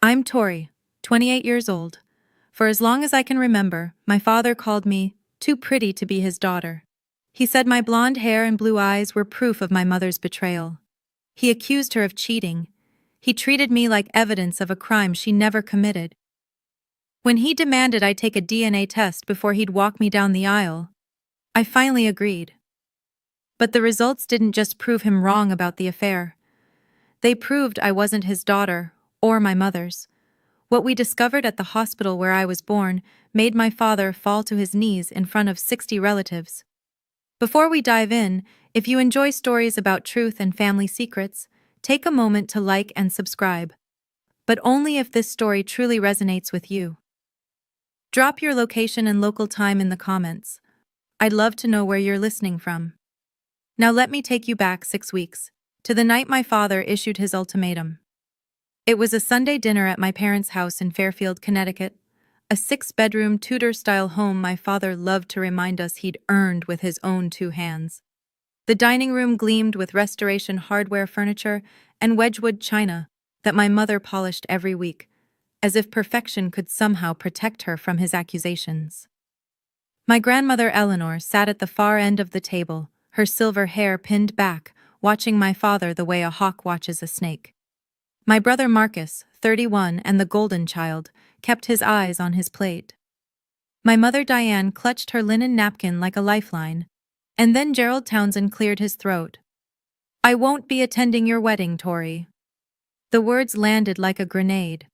I'm Tori, 28 years old. For as long as I can remember, my father called me too pretty to be his daughter. He said my blonde hair and blue eyes were proof of my mother's betrayal. He accused her of cheating. He treated me like evidence of a crime she never committed. When he demanded I take a DNA test before he'd walk me down the aisle, I finally agreed. But the results didn't just prove him wrong about the affair. They proved I wasn't his daughter, or my mother's. What we discovered at the hospital where I was born made my father fall to his knees in front of 60 relatives. Before we dive in, if you enjoy stories about truth and family secrets, take a moment to like and subscribe. But only if this story truly resonates with you. Drop your location and local time in the comments. I'd love to know where you're listening from. Now let me take you back 6 weeks, to the night my father issued his ultimatum. It was a Sunday dinner at my parents' house in Fairfield, Connecticut, a 6-bedroom Tudor-style home my father loved to remind us he'd earned with his own 2 hands. The dining room gleamed with restoration hardware furniture and Wedgwood china that my mother polished every week, as if perfection could somehow protect her from his accusations. My grandmother Eleanor sat at the far end of the table, her silver hair pinned back, watching my father the way a hawk watches a snake. My brother Marcus, 31, and the golden child, kept his eyes on his plate. My mother Diane clutched her linen napkin like a lifeline, and then Gerald Townsend cleared his throat. "I won't be attending your wedding, Tori." The words landed like a grenade.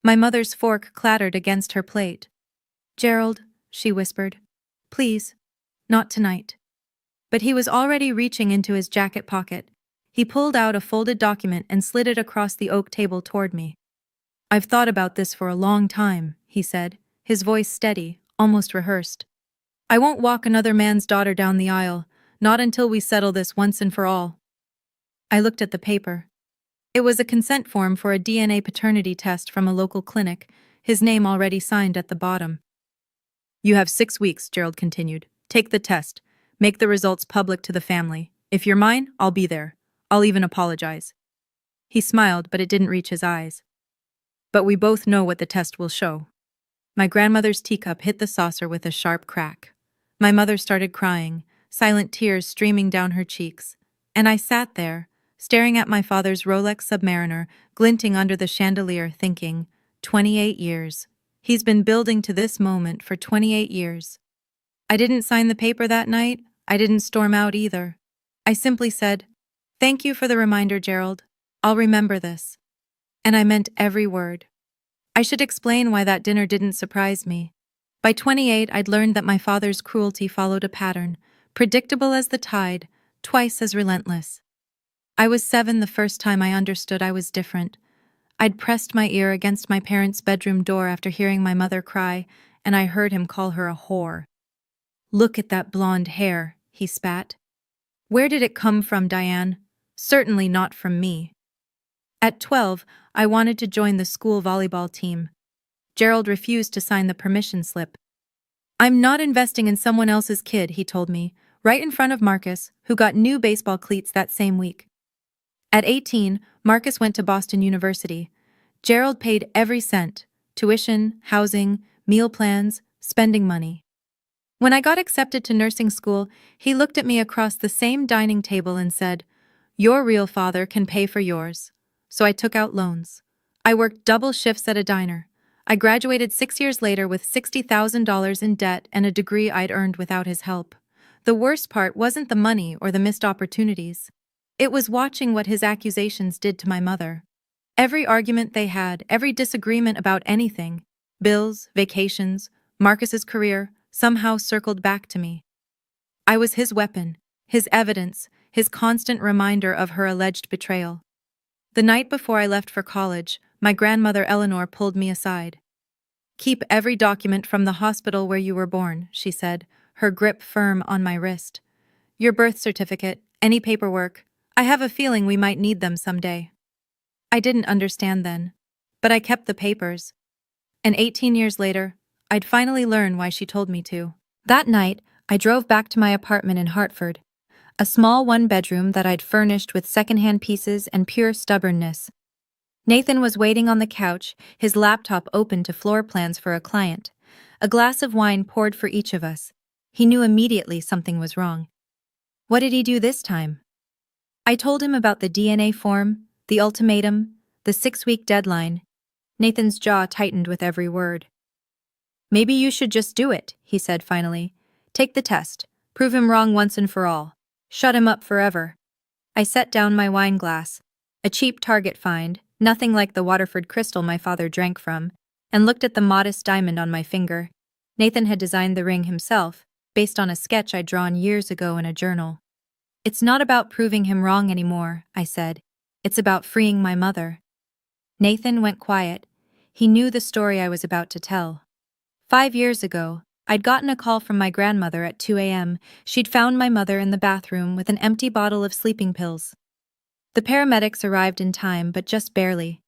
My mother's fork clattered against her plate. "Gerald," she whispered, "please, not tonight." But he was already reaching into his jacket pocket. He pulled out a folded document and slid it across the oak table toward me. "I've thought about this for a long time," he said, his voice steady, almost rehearsed. "I won't walk another man's daughter down the aisle, not until we settle this once and for all." I looked at the paper. It was a consent form for a DNA paternity test from a local clinic, his name already signed at the bottom. "You have 6 weeks," Gerald continued. "Take the test. Make the results public to the family. If you're mine, I'll be there. I'll even apologize." He smiled, but it didn't reach his eyes. "But we both know what the test will show." My grandmother's teacup hit the saucer with a sharp crack. My mother started crying, silent tears streaming down her cheeks. And I sat there, staring at my father's Rolex Submariner glinting under the chandelier, thinking, 28 years. He's been building to this moment for 28 years. I didn't sign the paper that night. I didn't storm out either. I simply said, "Thank you for the reminder, Gerald. I'll remember this." And I meant every word. I should explain why that dinner didn't surprise me. By 28, I'd learned that my father's cruelty followed a pattern, predictable as the tide, twice as relentless. I was 7 the first time I understood I was different. I'd pressed my ear against my parents' bedroom door after hearing my mother cry, and I heard him call her a whore. "Look at that blonde hair," he spat. "Where did it come from, Diane? Certainly not from me." At 12, I wanted to join the school volleyball team. Gerald refused to sign the permission slip. "I'm not investing in someone else's kid," he told me, right in front of Marcus, who got new baseball cleats that same week. At 18, Marcus went to Boston University. Gerald paid every cent: tuition, housing, meal plans, spending money. When I got accepted to nursing school, he looked at me across the same dining table and said, "Your real father can pay for yours." So I took out loans. I worked double shifts at a diner. I graduated 6 years later with $60,000 in debt and a degree I'd earned without his help. The worst part wasn't the money or the missed opportunities. It was watching what his accusations did to my mother. Every argument they had, every disagreement about anything, bills, vacations, Marcus's career, somehow circled back to me. I was his weapon, his evidence, his constant reminder of her alleged betrayal. The night before I left for college, my grandmother Eleanor pulled me aside. "Keep every document from the hospital where you were born," she said, her grip firm on my wrist. "Your birth certificate, any paperwork. I have a feeling we might need them someday." I didn't understand then, but I kept the papers. And 18 years later, I'd finally learn why she told me to. That night, I drove back to my apartment in Hartford, a small 1-bedroom that I'd furnished with secondhand pieces and pure stubbornness. Nathan was waiting on the couch, his laptop open to floor plans for a client. A glass of wine poured for each of us. He knew immediately something was wrong. What did he do this time? I told him about the DNA form, the ultimatum, the 6-week deadline. Nathan's jaw tightened with every word. Maybe you should just do it, he said finally. Take the test. Prove him wrong once and for all. Shut him up forever. I set down my wine glass, a cheap Target find, nothing like the Waterford crystal my father drank from, and looked at the modest diamond on my finger. Nathan had designed the ring himself, based on a sketch I'd drawn years ago in a journal. It's not about proving him wrong anymore, I said. It's about freeing my mother. Nathan went quiet. He knew the story I was about to tell. 5 years ago, I'd gotten a call from my grandmother at 2 a.m. She'd found my mother in the bathroom with an empty bottle of sleeping pills. The paramedics arrived in time, but just barely.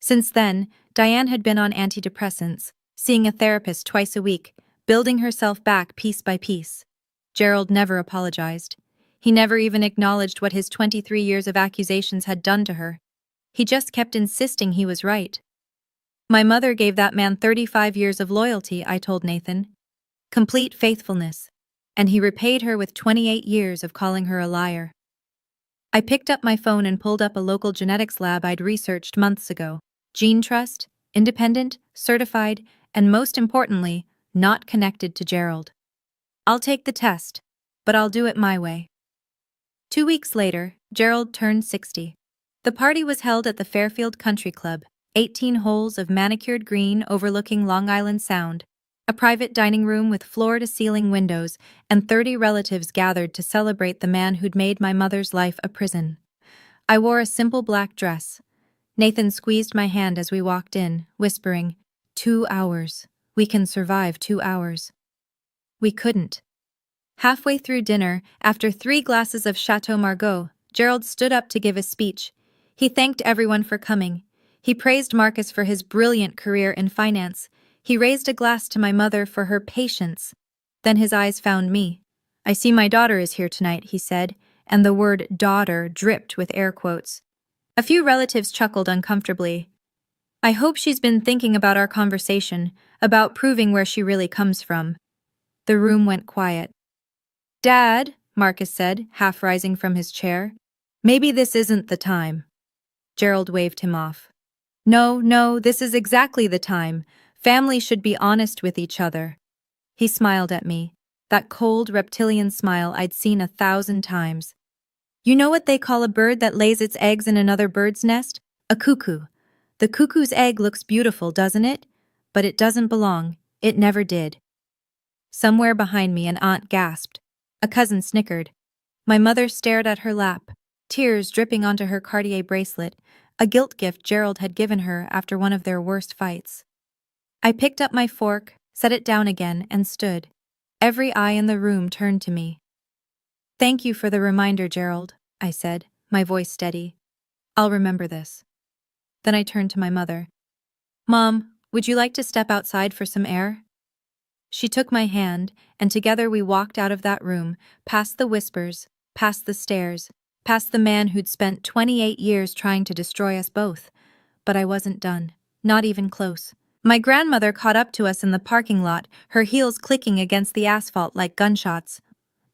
Since then, Diane had been on antidepressants, seeing a therapist twice a week, building herself back piece by piece. Gerald never apologized. He never even acknowledged what his 23 years of accusations had done to her. He just kept insisting he was right. My mother gave that man 35 years of loyalty, I told Nathan. Complete faithfulness. And he repaid her with 28 years of calling her a liar. I picked up my phone and pulled up a local genetics lab I'd researched months ago. Gene Trust, independent, certified, and most importantly, not connected to Gerald. I'll take the test, but I'll do it my way. 2 weeks later, Gerald turned 60. The party was held at the Fairfield Country Club, 18 holes of manicured green overlooking Long Island Sound, a private dining room with floor-to-ceiling windows, and 30 relatives gathered to celebrate the man who'd made my mother's life a prison. I wore a simple black dress. Nathan squeezed my hand as we walked in, whispering, 2 hours. We can survive 2 hours. We couldn't. Halfway through dinner, after 3 glasses of Chateau Margaux, Gerald stood up to give a speech. He thanked everyone for coming. He praised Marcus for his brilliant career in finance. He raised a glass to my mother for her patience. Then his eyes found me. I see my daughter is here tonight, he said, and the word daughter dripped with air quotes. A few relatives chuckled uncomfortably. I hope she's been thinking about our conversation, about proving where she really comes from. The room went quiet. Dad, Marcus said, half rising from his chair. Maybe this isn't the time. Gerald waved him off. No, this is exactly the time. Family should be honest with each other. He smiled at me, that cold reptilian smile I'd seen 1,000 times. You know what they call a bird that lays its eggs in another bird's nest? A cuckoo. The cuckoo's egg looks beautiful, doesn't it? But it doesn't belong. It never did. Somewhere behind me, an aunt gasped. A cousin snickered. My mother stared at her lap, tears dripping onto her Cartier bracelet, a guilt gift Gerald had given her after one of their worst fights. I picked up my fork, set it down again, and stood. Every eye in the room turned to me. Thank you for the reminder, Gerald, I said, my voice steady. I'll remember this. Then I turned to my mother. Mom, would you like to step outside for some air? She took my hand, and together we walked out of that room, past the whispers, past the stares, past the man who'd spent 28 years trying to destroy us both. But I wasn't done, not even close. My grandmother caught up to us in the parking lot, her heels clicking against the asphalt like gunshots.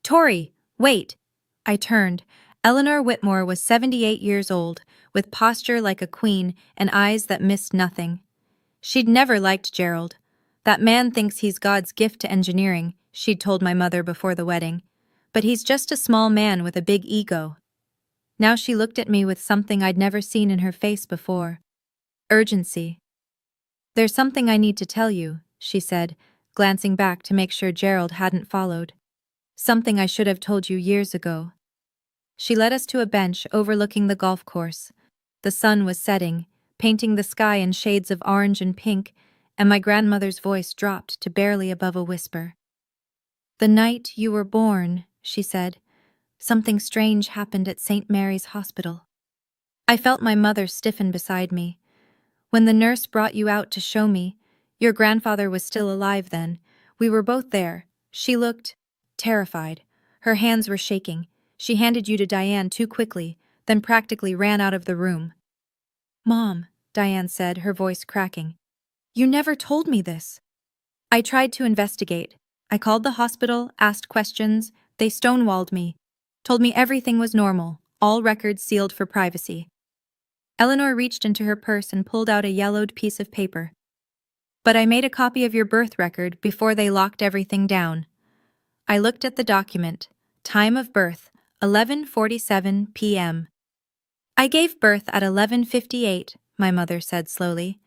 Tori, wait! I turned. Eleanor Whitmore was 78 years old, with posture like a queen and eyes that missed nothing. She'd never liked Gerald. That man thinks he's God's gift to engineering, she'd told my mother before the wedding. But he's just a small man with a big ego. Now she looked at me with something I'd never seen in her face before. Urgency. There's something I need to tell you, she said, glancing back to make sure Gerald hadn't followed. Something I should have told you years ago. She led us to a bench overlooking the golf course. The sun was setting, painting the sky in shades of orange and pink, and my grandmother's voice dropped to barely above a whisper. The night you were born, she said, something strange happened at St. Mary's Hospital. I felt my mother stiffen beside me. When the nurse brought you out to show me, your grandfather was still alive then. We were both there. She looked terrified. Her hands were shaking. She handed you to Diane too quickly, then practically ran out of the room. Mom, Diane said, her voice cracking. "You never told me this." I tried to investigate. I called the hospital, asked questions, they stonewalled me, told me everything was normal, all records sealed for privacy. Eleanor reached into her purse and pulled out a yellowed piece of paper. "But I made a copy of your birth record before they locked everything down." I looked at the document. Time of birth, 11:47 p.m. "I gave birth at 11:58, my mother said slowly.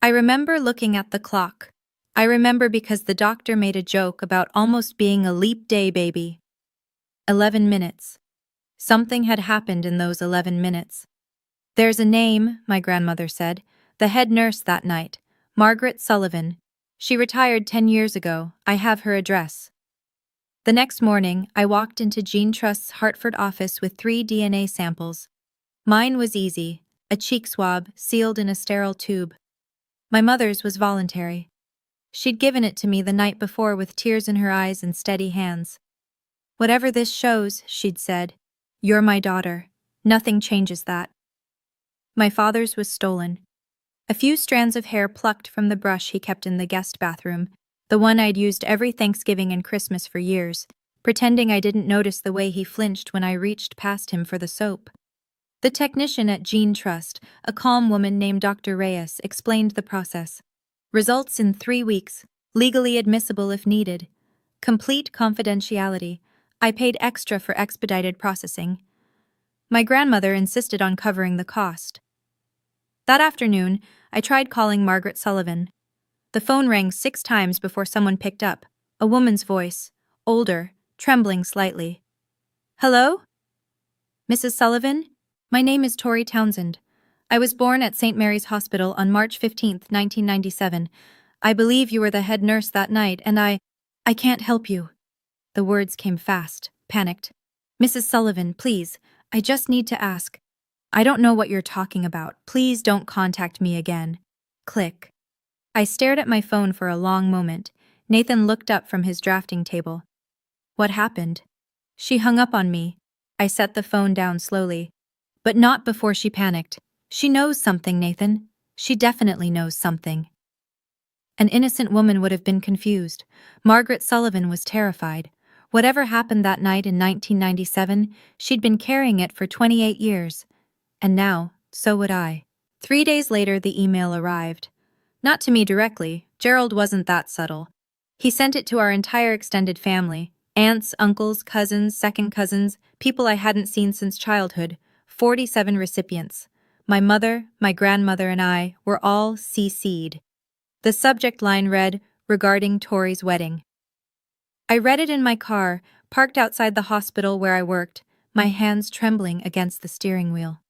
"I remember looking at the clock. I remember because the doctor made a joke about almost being a leap day baby. 11 minutes. Something had happened in those 11 minutes. "There's a name," my grandmother said. "The head nurse that night, Margaret Sullivan. She retired 10 years ago. I have her address." The next morning, I walked into Gene Trust's Hartford office with 3 DNA samples. Mine was easy, a cheek swab sealed in a sterile tube. My mother's was voluntary. She'd given it to me the night before with tears in her eyes and steady hands. "Whatever this shows," she'd said, "you're my daughter. Nothing changes that." My father's was stolen. A few strands of hair plucked from the brush he kept in the guest bathroom, the one I'd used every Thanksgiving and Christmas for years, pretending I didn't notice the way he flinched when I reached past him for the soap. The technician at Gene Trust, a calm woman named Dr. Reyes, explained the process. Results in 3 weeks, legally admissible if needed. Complete confidentiality. I paid extra for expedited processing. My grandmother insisted on covering the cost. That afternoon, I tried calling Margaret Sullivan. The phone rang 6 times before someone picked up, a woman's voice, older, trembling slightly. "Hello? Mrs. Sullivan? My name is Tori Townsend. I was born at St. Mary's Hospital on March 15, 1997. I believe you were the head nurse that night, and I can't help you." The words came fast, panicked. "Mrs. Sullivan, please, I just need to ask. I don't know what you're talking about. Please don't contact me again." Click. I stared at my phone for a long moment. Nathan looked up from his drafting table. "What happened?" She hung up on me. I set the phone down slowly. But not before she panicked. "She knows something, Nathan. She definitely knows something." An innocent woman would have been confused. Margaret Sullivan was terrified. Whatever happened that night in 1997, she'd been carrying it for 28 years. And now, so would I. 3 days later, the email arrived. Not to me directly. Gerald wasn't that subtle. He sent it to our entire extended family. Aunts, uncles, cousins, second cousins, people I hadn't seen since childhood. 47 recipients. My mother, my grandmother, and I were all CC'd. The subject line read, "Regarding Tori's wedding." I read it in my car, parked outside the hospital where I worked, my hands trembling against the steering wheel.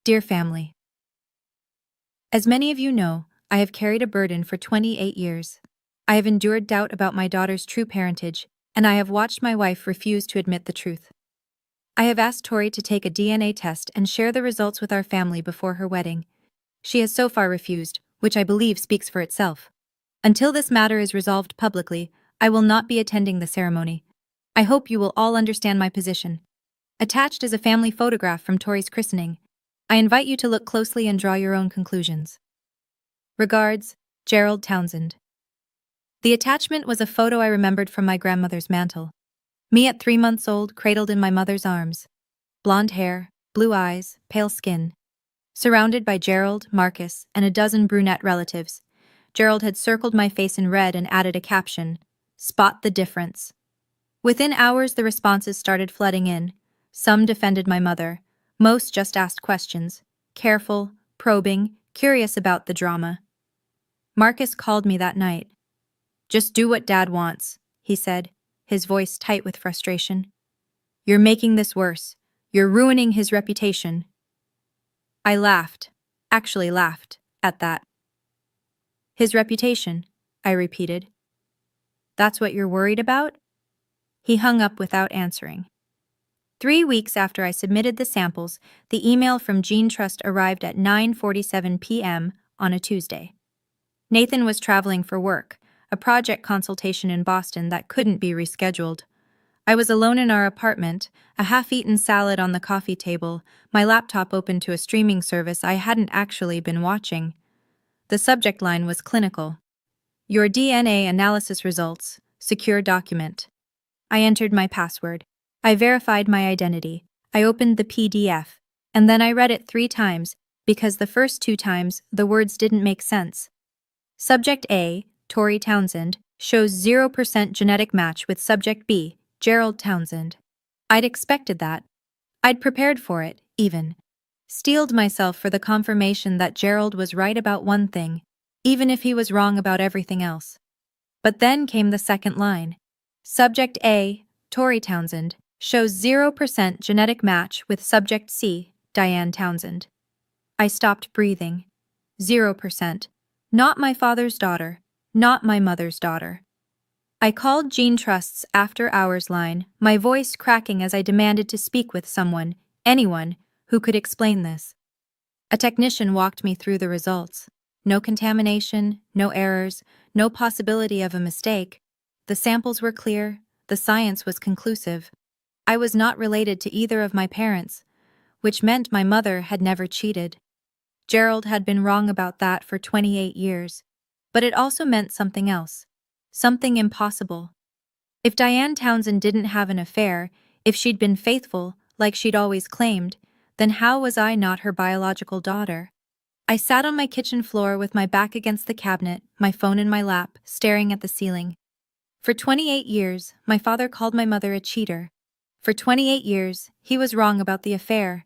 Dear family. As many of you know, I have carried a burden for 28 years. I have endured doubt about my daughter's true parentage, and I have watched my wife refuse to admit the truth. I have asked Tori to take a DNA test and share the results with our family before her wedding. She has so far refused, which I believe speaks for itself. Until this matter is resolved publicly, I will not be attending the ceremony. I hope you will all understand my position. Attached is a family photograph from Tori's christening. I invite you to look closely and draw your own conclusions. Regards, Gerald Townsend. The attachment was a photo I remembered from my grandmother's mantle. Me at 3 months old, cradled in my mother's arms. Blonde hair, blue eyes, pale skin. Surrounded by Gerald, Marcus, and a dozen brunette relatives. Gerald had circled my face in red and added a caption, "Spot the difference." Within hours, the responses started flooding in. Some defended my mother. Most just asked questions. Careful, probing, curious about the drama. Marcus called me that night. "Just do what Dad wants," he said, his voice tight with frustration. "You're making this worse. You're ruining his reputation." I laughed, actually laughed, at that. "His reputation," I repeated. "That's what you're worried about?" He hung up without answering. 3 weeks after I submitted the samples, the email from Gene Trust arrived at 9:47 p.m. on a Tuesday. Nathan was traveling for work, a project consultation in Boston that couldn't be rescheduled. I was alone in our apartment, a half-eaten salad on the coffee table, my laptop open to a streaming service I hadn't actually been watching. The subject line was clinical. Your DNA analysis results, secure document. I entered my password. I verified my identity. I opened the PDF, and then I read it 3 times, because the first 2 times the words didn't make sense. Subject A, Tori Townsend, shows 0% genetic match with Subject B, Gerald Townsend. I'd expected that. I'd prepared for it, even. Steeled myself for the confirmation that Gerald was right about one thing, even if he was wrong about everything else. But then came the second line. Subject A, Tori Townsend, shows 0% genetic match with Subject C, Diane Townsend. I stopped breathing. 0%. Not my father's daughter. Not my mother's daughter. I called Gene Trust's after-hours line, my voice cracking as I demanded to speak with someone, anyone, who could explain this. A technician walked me through the results. No contamination, no errors, no possibility of a mistake. The samples were clear, the science was conclusive. I was not related to either of my parents, which meant my mother had never cheated. Gerald had been wrong about that for 28 years, but it also meant something else, something impossible. If Diane Townsend didn't have an affair, if she'd been faithful, like she'd always claimed, then how was I not her biological daughter? I sat on my kitchen floor with my back against the cabinet, my phone in my lap, staring at the ceiling. For 28 years, my father called my mother a cheater. For 28 years, he was wrong about the affair.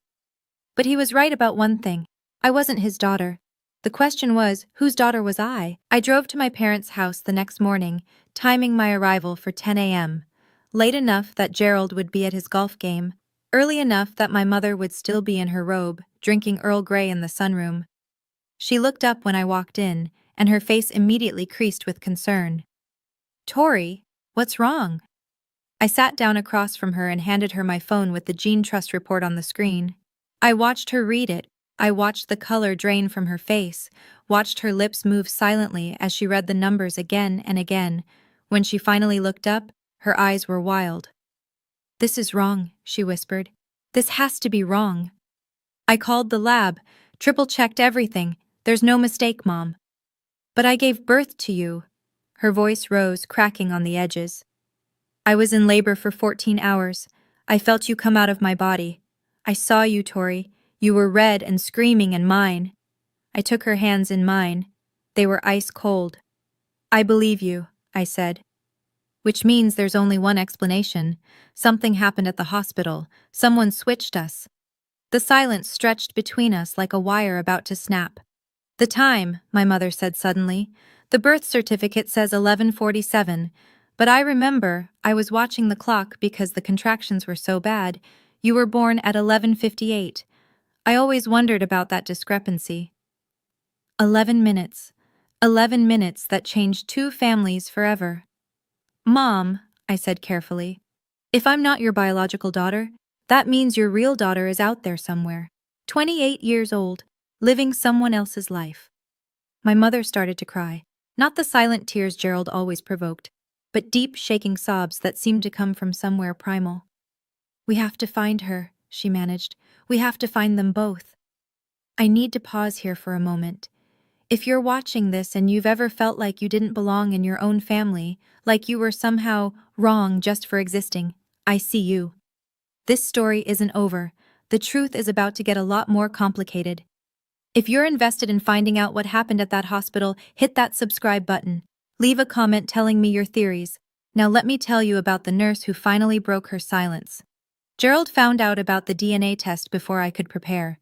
But he was right about one thing. I wasn't his daughter. The question was, whose daughter was I? I drove to my parents' house the next morning, timing my arrival for 10 a.m. Late enough that Gerald would be at his golf game, early enough that my mother would still be in her robe, drinking Earl Grey in the sunroom. She looked up when I walked in, and her face immediately creased with concern. Tori, what's wrong? I sat down across from her and handed her my phone with the Gene Trust report on the screen. I watched her read it. I watched the color drain from her face, watched her lips move silently as she read the numbers again and again. When she finally looked up, her eyes were wild. This is wrong, she whispered. This has to be wrong. I called the lab, triple-checked everything. There's no mistake, Mom. But I gave birth to you. Her voice rose, cracking on the edges. I was in labor for 14 hours. I felt you come out of my body. I saw you, Tori. You were red and screaming and mine. I took her hands in mine. They were ice cold. I believe you, I said. Which means there's only one explanation. Something happened at the hospital. Someone switched us. The silence stretched between us like a wire about to snap. The time, my mother said suddenly. The birth certificate says 11:47, but I remember I was watching the clock because the contractions were so bad. You were born at 11:58. I always wondered about that discrepancy. 11 minutes. 11 minutes that changed 2 families forever. Mom, I said carefully, if I'm not your biological daughter, that means your real daughter is out there somewhere, 28 years old, living someone else's life. My mother started to cry, not the silent tears Gerald always provoked, but deep, shaking sobs that seemed to come from somewhere primal. We have to find her, she managed. We have to find them both. I need to pause here for a moment. If you're watching this and you've ever felt like you didn't belong in your own family, like you were somehow wrong just for existing, I see you. This story isn't over. The truth is about to get a lot more complicated. If you're invested in finding out what happened at that hospital, hit that subscribe button. Leave a comment telling me your theories. Now let me tell you about the nurse who finally broke her silence. Gerald found out about the DNA test before I could prepare.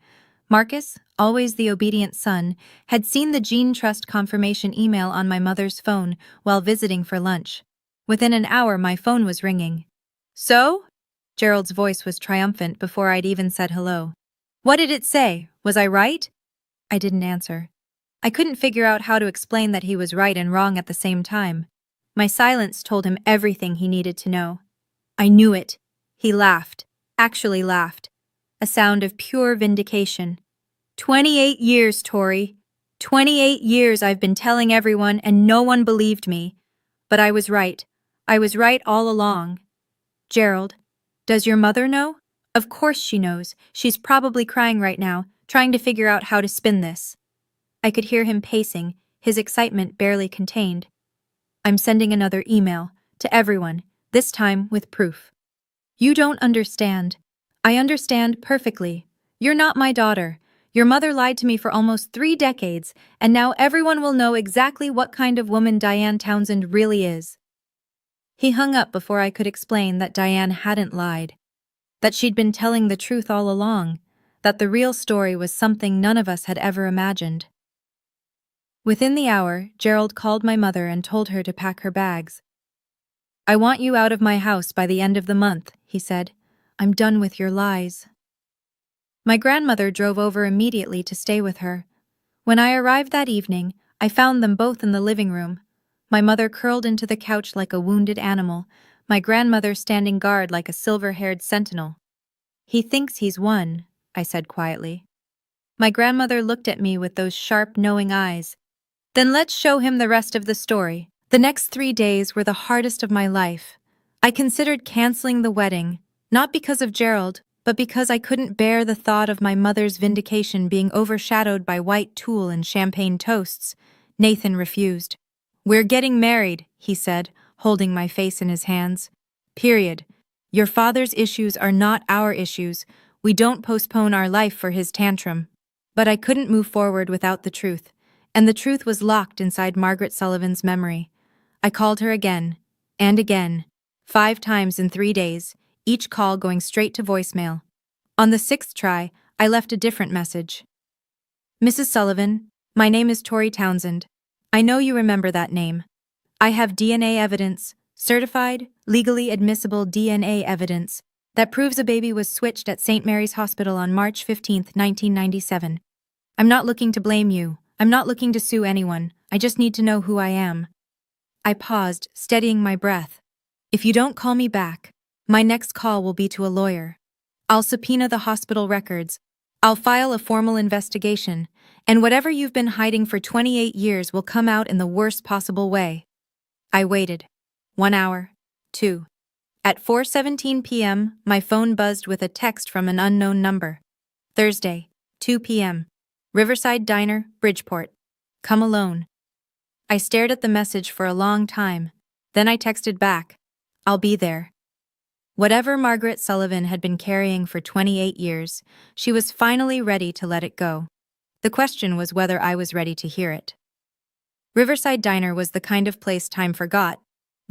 Marcus, always the obedient son, had seen the Gene Trust confirmation email on my mother's phone while visiting for lunch. Within an hour, my phone was ringing. So? Gerald's voice was triumphant before I'd even said hello. What did it say? Was I right? I didn't answer. I couldn't figure out how to explain that he was right and wrong at the same time. My silence told him everything he needed to know. I knew it. He laughed, actually laughed. A sound of pure vindication. 28 years, Tori. 28 years I've been telling everyone and no one believed me. But I was right. I was right all along. Gerald, does your mother know? Of course she knows. She's probably crying right now, trying to figure out how to spin this. I could hear him pacing, his excitement barely contained. I'm sending another email, to everyone, this time with proof. You don't understand. I understand perfectly. You're not my daughter. Your mother lied to me for almost 3 decades, and now everyone will know exactly what kind of woman Diane Townsend really is. He hung up before I could explain that Diane hadn't lied, that she'd been telling the truth all along, that the real story was something none of us had ever imagined. Within the hour, Gerald called my mother and told her to pack her bags. I want you out of my house by the end of the month, he said. I'm done with your lies. My grandmother drove over immediately to stay with her. When I arrived that evening, I found them both in the living room. My mother curled into the couch like a wounded animal, my grandmother standing guard like a silver-haired sentinel. He thinks he's won, I said quietly. My grandmother looked at me with those sharp, knowing eyes. Then let's show him the rest of the story. The next 3 days were the hardest of my life. I considered canceling the wedding, not because of Gerald, but because I couldn't bear the thought of my mother's vindication being overshadowed by white tulle and champagne toasts. Nathan refused. We're getting married, he said, holding my face in his hands. Period. Your father's issues are not our issues. We don't postpone our life for his tantrum. But I couldn't move forward without the truth, and the truth was locked inside Margaret Sullivan's memory. I called her again, and again, 5 times in 3 days, each call going straight to voicemail. On the 6th try, I left a different message. Mrs. Sullivan, my name is Tori Townsend. I know you remember that name. I have DNA evidence, certified, legally admissible DNA evidence, that proves a baby was switched at St. Mary's Hospital on March 15, 1997. I'm not looking to blame you. I'm not looking to sue anyone. I just need to know who I am. I paused, steadying my breath. If you don't call me back, my next call will be to a lawyer. I'll subpoena the hospital records. I'll file a formal investigation, and whatever you've been hiding for 28 years will come out in the worst possible way. I waited. 1 hour. 2. At 4:17 p.m., my phone buzzed with a text from an unknown number. Thursday, 2 p.m. Riverside Diner, Bridgeport. Come alone. I stared at the message for a long time. Then I texted back, I'll be there. Whatever Margaret Sullivan had been carrying for 28 years, she was finally ready to let it go. The question was whether I was ready to hear it. Riverside Diner was the kind of place time forgot.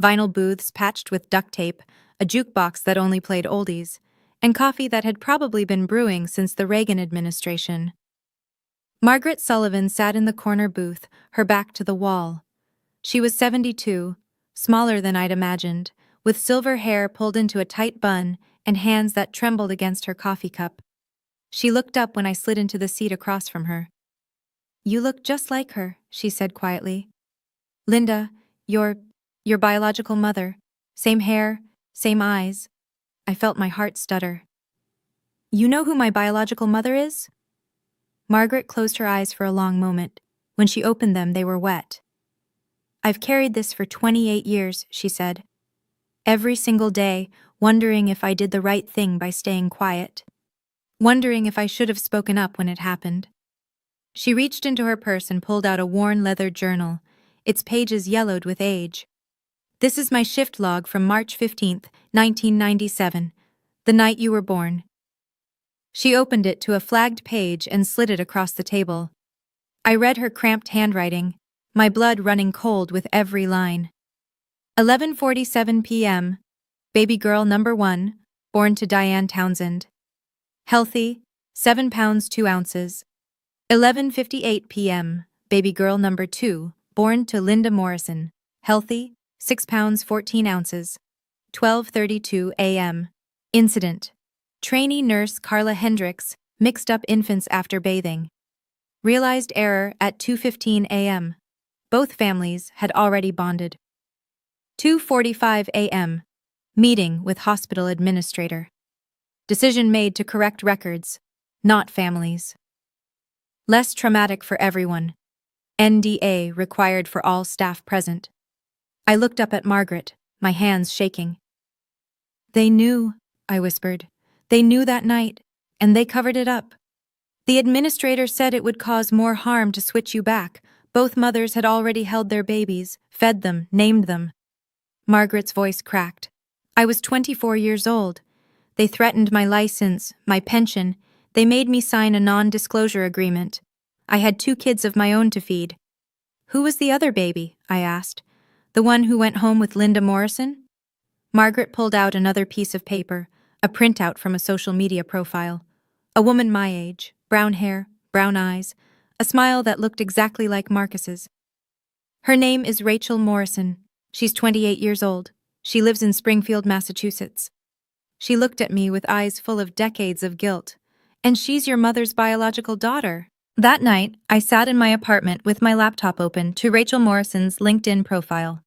Vinyl booths patched with duct tape, a jukebox that only played oldies, and coffee that had probably been brewing since the Reagan administration. Margaret Sullivan sat in the corner booth, her back to the wall. She was 72, smaller than I'd imagined, with silver hair pulled into a tight bun and hands that trembled against her coffee cup. She looked up when I slid into the seat across from her. You look just like her, she said quietly. Linda, your biological mother. Same hair, same eyes. I felt my heart stutter. You know who my biological mother is? Margaret closed her eyes for a long moment. When she opened them, they were wet. I've carried this for 28 years, she said. Every single day, wondering if I did the right thing by staying quiet. Wondering if I should have spoken up when it happened. She reached into her purse and pulled out a worn leather journal, its pages yellowed with age. This is my shift log from March 15th, 1997, the night you were born. She opened it to a flagged page and slid it across the table. I read her cramped handwriting, my blood running cold with every line. 11:47 p.m., baby girl number 1, born to Diane Townsend. Healthy, 7 pounds 2 ounces. 11:58 p.m., baby girl number 2, born to Linda Morrison. Healthy, 6 pounds 14 ounces. 12:32 a.m. Incident. Trainee nurse Carla Hendricks mixed up infants after bathing. Realized error at 2:15 a.m. Both families had already bonded. 2:45 a.m. Meeting with hospital administrator. Decision made to correct records, not families. Less traumatic for everyone. NDA required for all staff present. I looked up at Margaret, my hands shaking. They knew, I whispered. They knew that night, and they covered it up. The administrator said it would cause more harm to switch you back. Both mothers had already held their babies, fed them, named them. Margaret's voice cracked. I was 24 years old. They threatened my license, my pension. They made me sign a non-disclosure agreement. I had 2 kids of my own to feed. Who was the other baby? I asked. The one who went home with Linda Morrison? Margaret pulled out another piece of paper, a printout from a social media profile. A woman my age, brown hair, brown eyes, a smile that looked exactly like Marcus's. Her name is Rachel Morrison. She's 28 years old. She lives in Springfield, Massachusetts. She looked at me with eyes full of decades of guilt. And she's your mother's biological daughter. That night, I sat in my apartment with my laptop open to Rachel Morrison's LinkedIn profile.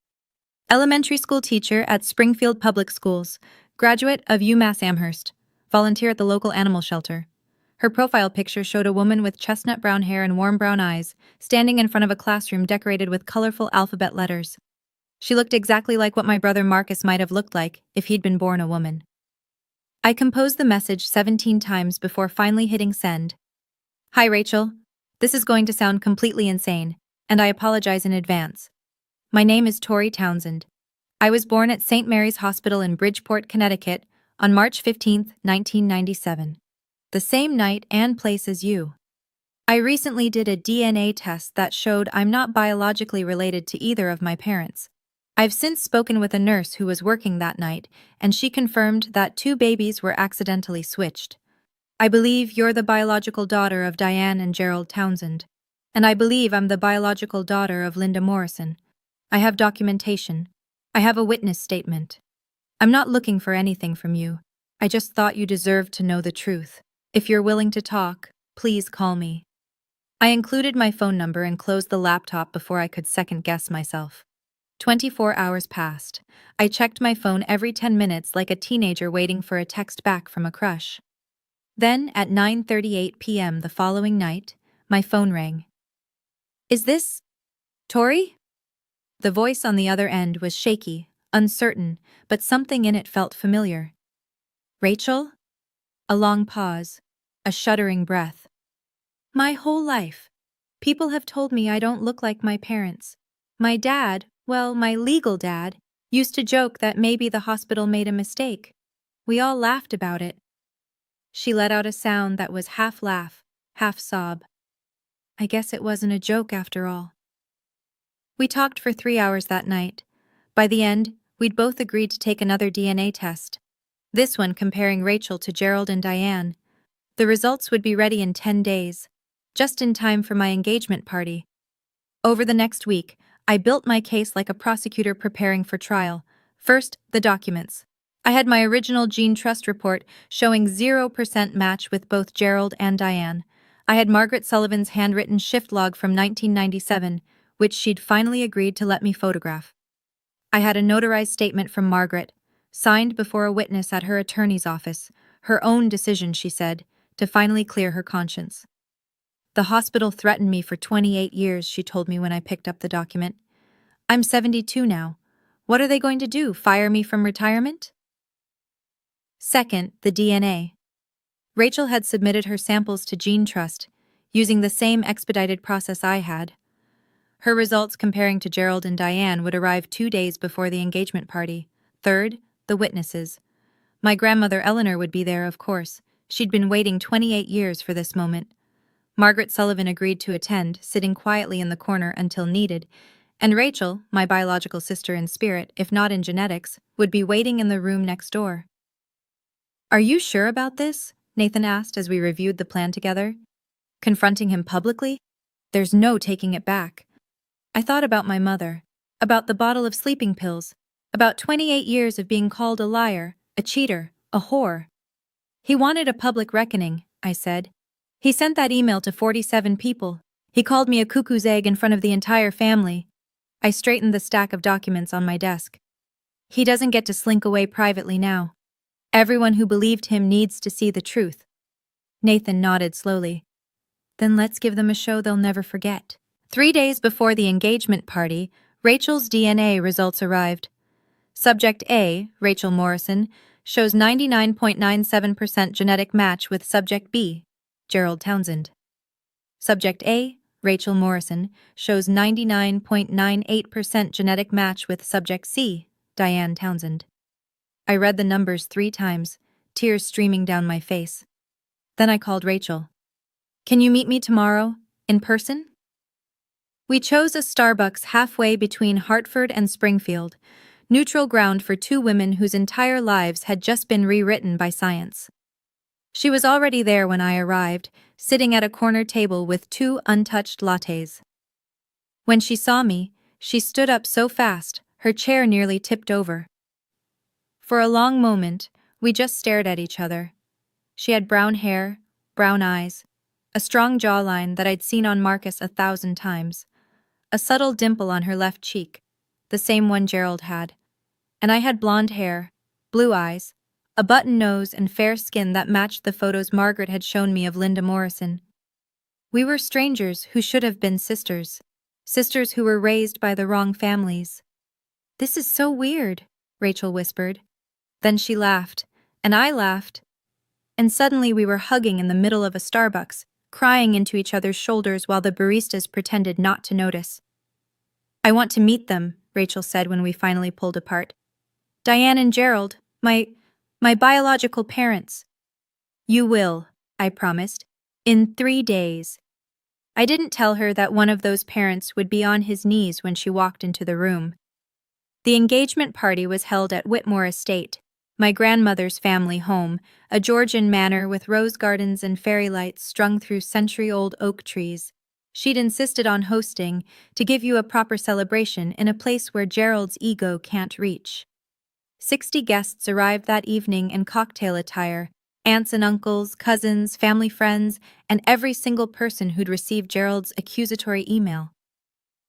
Elementary school teacher at Springfield Public Schools, graduate of UMass Amherst, volunteer at the local animal shelter. Her profile picture showed a woman with chestnut brown hair and warm brown eyes, standing in front of a classroom decorated with colorful alphabet letters. She looked exactly like what my brother Marcus might have looked like if he'd been born a woman. I composed the message 17 times before finally hitting send. Hi Rachel. This is going to sound completely insane, and I apologize in advance. My name is Tori Townsend. I was born at St. Mary's Hospital in Bridgeport, Connecticut, on March 15, 1997. The same night and place as you. I recently did a DNA test that showed I'm not biologically related to either of my parents. I've since spoken with a nurse who was working that night, and she confirmed that 2 babies were accidentally switched. I believe you're the biological daughter of Diane and Gerald Townsend, and I believe I'm the biological daughter of Linda Morrison. I have documentation. I have a witness statement. I'm not looking for anything from you. I just thought you deserved to know the truth. If you're willing to talk, please call me. I included my phone number and closed the laptop before I could second-guess myself. 24 hours passed. I checked my phone every 10 minutes like a teenager waiting for a text back from a crush. Then, at 9:38 p.m. the following night, my phone rang. Is this Tori? The voice on the other end was shaky, uncertain, but something in it felt familiar. Rachel? A long pause, a shuddering breath. My whole life, people have told me I don't look like my parents. My dad, well, my legal dad, used to joke that maybe the hospital made a mistake. We all laughed about it. She let out a sound that was half laugh, half sob. I guess it wasn't a joke after all. We talked for 3 hours that night. By the end, we'd both agreed to take another DNA test. This one comparing Rachel to Gerald and Diane. The results would be ready in 10 days, just in time for my engagement party. Over the next week, I built my case like a prosecutor preparing for trial. First, the documents. I had my original gene trust report showing 0% match with both Gerald and Diane. I had Margaret Sullivan's handwritten shift log from 1997, which she'd finally agreed to let me photograph. I had a notarized statement from Margaret, signed before a witness at her attorney's office, her own decision, she said, to finally clear her conscience. The hospital threatened me for 28 years, she told me when I picked up the document. I'm 72 now. What are they going to do, fire me from retirement? Second, the DNA. Rachel had submitted her samples to Gene Trust, using the same expedited process I had. Her results comparing to Gerald and Diane would arrive 2 days before the engagement party. Third, the witnesses. My grandmother Eleanor would be there, of course. She'd been waiting 28 years for this moment. Margaret Sullivan agreed to attend, sitting quietly in the corner until needed, and Rachel, my biological sister in spirit, if not in genetics, would be waiting in the room next door. Are you sure about this? Nathan asked as we reviewed the plan together. Confronting him publicly? There's no taking it back. I thought about my mother, about the bottle of sleeping pills, about 28 years of being called a liar, a cheater, a whore. He wanted a public reckoning, I said. He sent that email to 47 people. He called me a cuckoo's egg in front of the entire family. I straightened the stack of documents on my desk. He doesn't get to slink away privately now. Everyone who believed him needs to see the truth. Nathan nodded slowly. Then let's give them a show they'll never forget. 3 days before the engagement party, Rachel's DNA results arrived. Subject A, Rachel Morrison, shows 99.97% genetic match with subject B, Gerald Townsend. Subject A, Rachel Morrison, shows 99.98% genetic match with subject C, Diane Townsend. I read the numbers 3 times, tears streaming down my face. Then I called Rachel. "Can you meet me tomorrow, in person?" We chose a Starbucks halfway between Hartford and Springfield, neutral ground for 2 women whose entire lives had just been rewritten by science. She was already there when I arrived, sitting at a corner table with 2 untouched lattes. When she saw me, she stood up so fast, her chair nearly tipped over. For a long moment, we just stared at each other. She had brown hair, brown eyes, a strong jawline that I'd seen on Marcus 1,000 times, a subtle dimple on her left cheek, the same one Gerald had. And I had blonde hair, blue eyes, a button nose and fair skin that matched the photos Margaret had shown me of Linda Morrison. We were strangers who should have been sisters. Sisters who were raised by the wrong families. "This is so weird," Rachel whispered. Then she laughed, and I laughed. And suddenly we were hugging in the middle of a Starbucks, crying into each other's shoulders while the baristas pretended not to notice. "I want to meet them," Rachel said when we finally pulled apart. "Diane and Gerald, my biological parents." "You will," I promised, "in 3 days." I didn't tell her that one of those parents would be on his knees when she walked into the room. The engagement party was held at Whitmore Estate, my grandmother's family home, a Georgian manor with rose gardens and fairy lights strung through century-old oak trees. She'd insisted on hosting to give you a proper celebration in a place where Gerald's ego can't reach. 60 guests arrived that evening in cocktail attire, aunts and uncles, cousins, family friends, and every single person who'd received Gerald's accusatory email.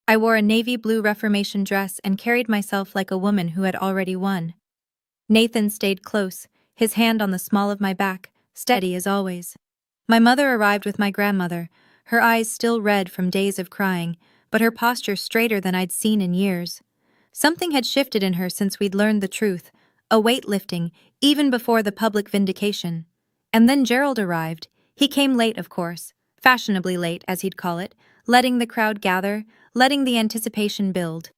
I wore a navy blue Reformation dress and carried myself like a woman who had already won. Nathan stayed close, his hand on the small of my back, steady as always. My mother arrived with my grandmother, her eyes still red from days of crying, but her posture straighter than I'd seen in years. Something had shifted in her since we'd learned the truth, a weight lifting, even before the public vindication. And then Gerald arrived. He came late, of course, fashionably late, as he'd call it, letting the crowd gather, letting the anticipation build.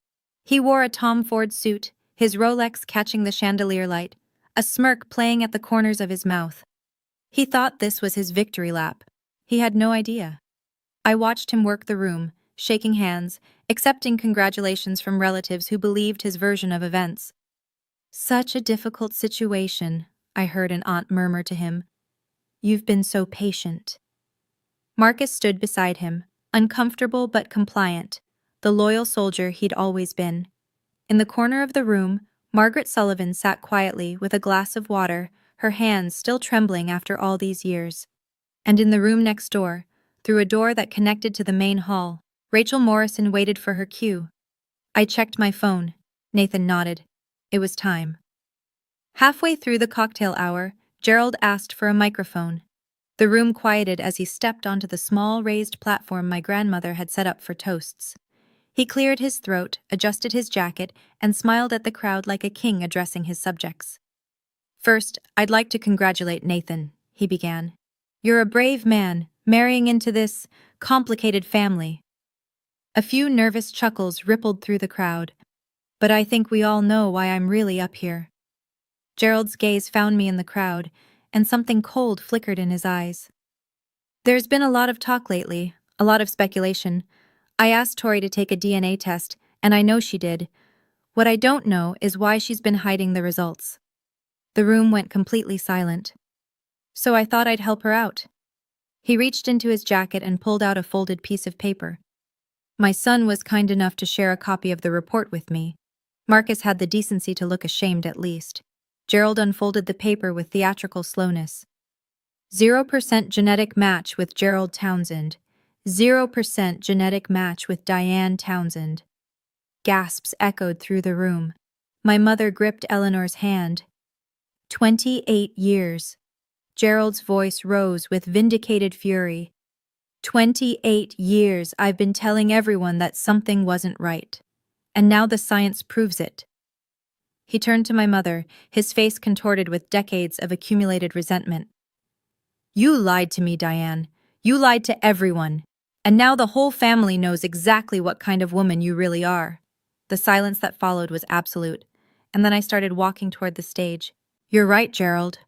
He wore a Tom Ford suit, his Rolex catching the chandelier light, a smirk playing at the corners of his mouth. He thought this was his victory lap. He had no idea. I watched him work the room, shaking hands, accepting congratulations from relatives who believed his version of events. "Such a difficult situation," I heard an aunt murmur to him. "You've been so patient." Marcus stood beside him, uncomfortable but compliant, the loyal soldier he'd always been. In the corner of the room, Margaret Sullivan sat quietly with a glass of water, her hands still trembling after all these years. And in the room next door, through a door that connected to the main hall, Rachel Morrison waited for her cue. I checked my phone. Nathan nodded. It was time. Halfway through the cocktail hour, Gerald asked for a microphone. The room quieted as he stepped onto the small raised platform my grandmother had set up for toasts. He cleared his throat, adjusted his jacket, and smiled at the crowd like a king addressing his subjects. "First, I'd like to congratulate Nathan," he began. "You're a brave man, marrying into this complicated family." A few nervous chuckles rippled through the crowd. "But I think we all know why I'm really up here." Gerald's gaze found me in the crowd, and something cold flickered in his eyes. "There's been a lot of talk lately, a lot of speculation. I asked Tori to take a DNA test, and I know she did. What I don't know is why she's been hiding the results." The room went completely silent. So I thought I'd help her out. He reached into his jacket and pulled out a folded piece of paper. My son was kind enough to share a copy of the report with me. Marcus had the decency to look ashamed at least. Gerald unfolded the paper with theatrical slowness. 0% genetic match with Gerald Townsend. 0% genetic match with Diane Townsend. Gasps echoed through the room. My mother gripped Eleanor's hand. 28 years. Gerald's voice rose with vindicated fury. 28 years I've been telling everyone that something wasn't right. And now the science proves it. He turned to my mother, his face contorted with decades of accumulated resentment. You lied to me, Diane. You lied to everyone. And now the whole family knows exactly what kind of woman you really are. The silence that followed was absolute, and then I started walking toward the stage. You're right, Gerald.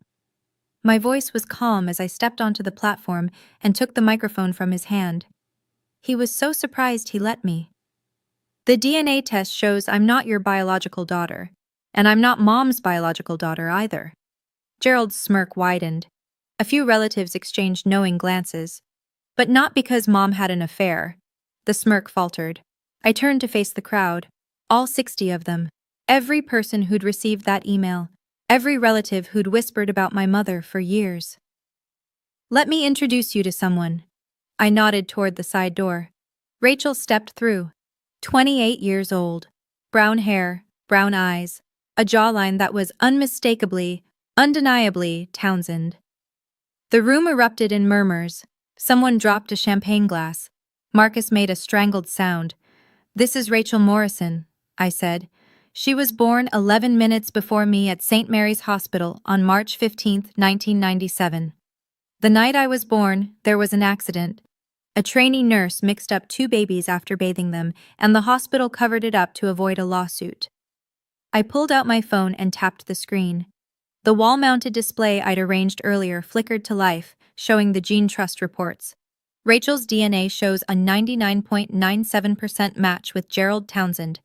My voice was calm as I stepped onto the platform and took the microphone from his hand. He was so surprised he let me. The DNA test shows I'm not your biological daughter, and I'm not Mom's biological daughter either. Gerald's smirk widened. A few relatives exchanged knowing glances. But not because Mom had an affair. The smirk faltered. I turned to face the crowd. All 60 of them. Every person who'd received that email. Every relative who'd whispered about my mother for years. Let me introduce you to someone. I nodded toward the side door. Rachel stepped through. 28 years old. Brown hair, brown eyes, a jawline that was unmistakably, undeniably Townsend. The room erupted in murmurs. Someone dropped a champagne glass. Marcus made a strangled sound. This is Rachel Morrison, I said. She was born 11 minutes before me at St. Mary's Hospital on March 15, 1997. The night I was born, there was an accident. A trainee nurse mixed up 2 babies after bathing them, and the hospital covered it up to avoid a lawsuit. I pulled out my phone and tapped the screen. The wall-mounted display I'd arranged earlier flickered to life, showing the Gene Trust reports. Rachel's DNA shows a 99.97% match with Gerald Townsend,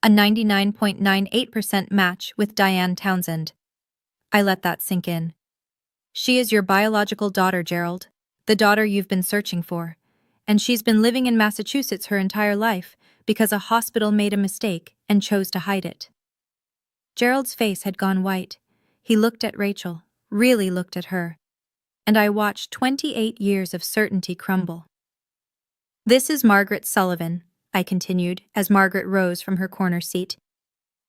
a 99.98% match with Diane Townsend. I let that sink in. She is your biological daughter, Gerald, the daughter you've been searching for. And she's been living in Massachusetts her entire life because a hospital made a mistake and chose to hide it. Gerald's face had gone white. He looked at Rachel, really looked at her. And I watched 28 years of certainty crumble. This is Margaret Sullivan, I continued, as Margaret rose from her corner seat.